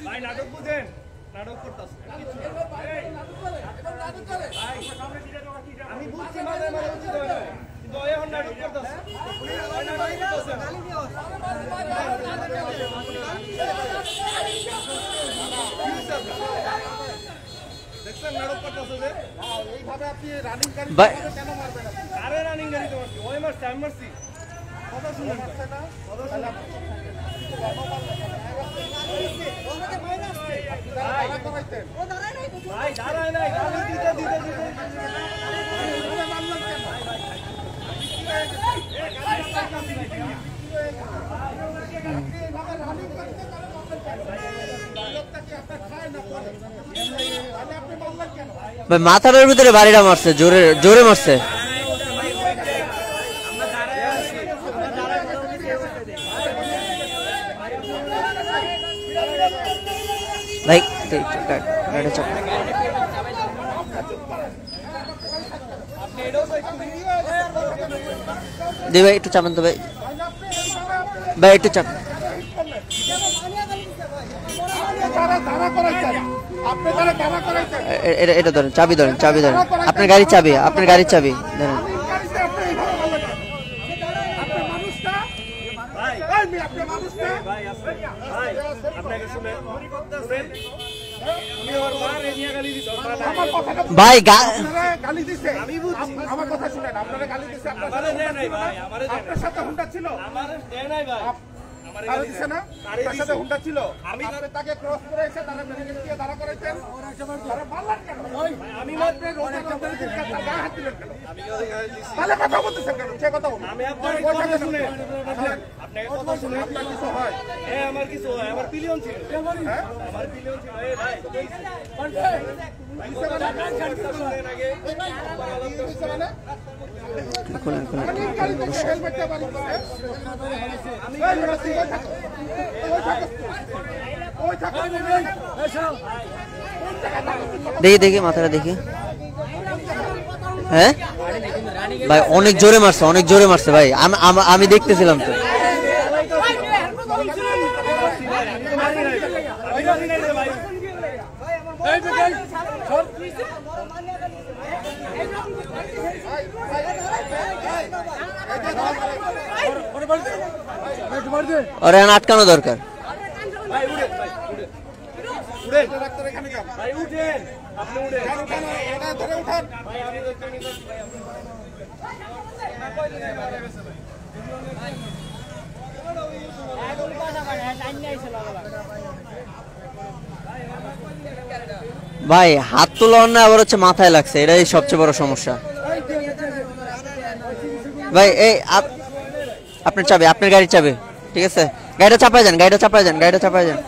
ভাই নাটক বুঝেন, নাটক করতেছে। আমি বুঝছি মাঝে মাঝে বুঝছি কিন্তু এখন নাটক করতেছে। দেখছেন নাটক করতেছে যে এইভাবে আপনি রানিং গাড়ি কেন মারবেন? আরে রানিং গাড়ি তো মারছি, ওই মারছি, আমি মারছি। কথা শুনেন না, ভাই দাঁড়ায় নাই, গালি দিতে দিতে দিতে ভাই মাথাটার ভিতরে বাড়িটা মারছে, জোরে জোরে মারছে। ভাই দি ভাই একটু চাপেন তো ভাই, ভাই একটু চাপ। এটা ধরেন, চাবি ধরেন, চাবি ধরেন, আপনার গাড়ির চাবি, আপনার গাড়ির চাবি ধরেন। ভাই গালি দিছে, আমার কথা শুনেন, আপনারা গালি দিছে, আপনার সাথে হুন্ডা ছিল, আরে দিছে না, তার সাথে হুন্ডা ছিল, আমি তাকে ক্রস করে এসে তারা ব্যারিকেড দিয়ে দাঁড়া করাইছেন, তারা মারলেন কেন? আমি মাত্র রোডে আপনাদের কাছে গায়ে হাত দিলেন কেন? তাহলে কথা বলতেছেন কেন? সে কথা বলুন। আমি আপনার কথা শুনে, আপনার কথা শুনে আপনার কিছু হয়? হ্যাঁ আমার কিছু হয়, আমার পিলিয়ন ছিল, হ্যাঁ আমার পিলিয়ন ছিল। এই ভাই দেখি দেখি মাথাটা দেখি। হ্যাঁ ভাই অনেক জোরে মারছে, অনেক জোরে মারছে ভাই, আমি দেখতেছিলাম তো। ওরে আটকানো দরকার। ভাই হাত তোলা না, আবার হচ্ছে মাথায় লাগছে, এটাই সবচেয়ে বড় সমস্যা। ভাই এই আপনার চাবি, আপনার গাড়ির চাবি, ঠিক আছে? গাড়িটা চাপায় যান, গাড়িটা চাপায় যান, গাড়িটা চাপায় যান।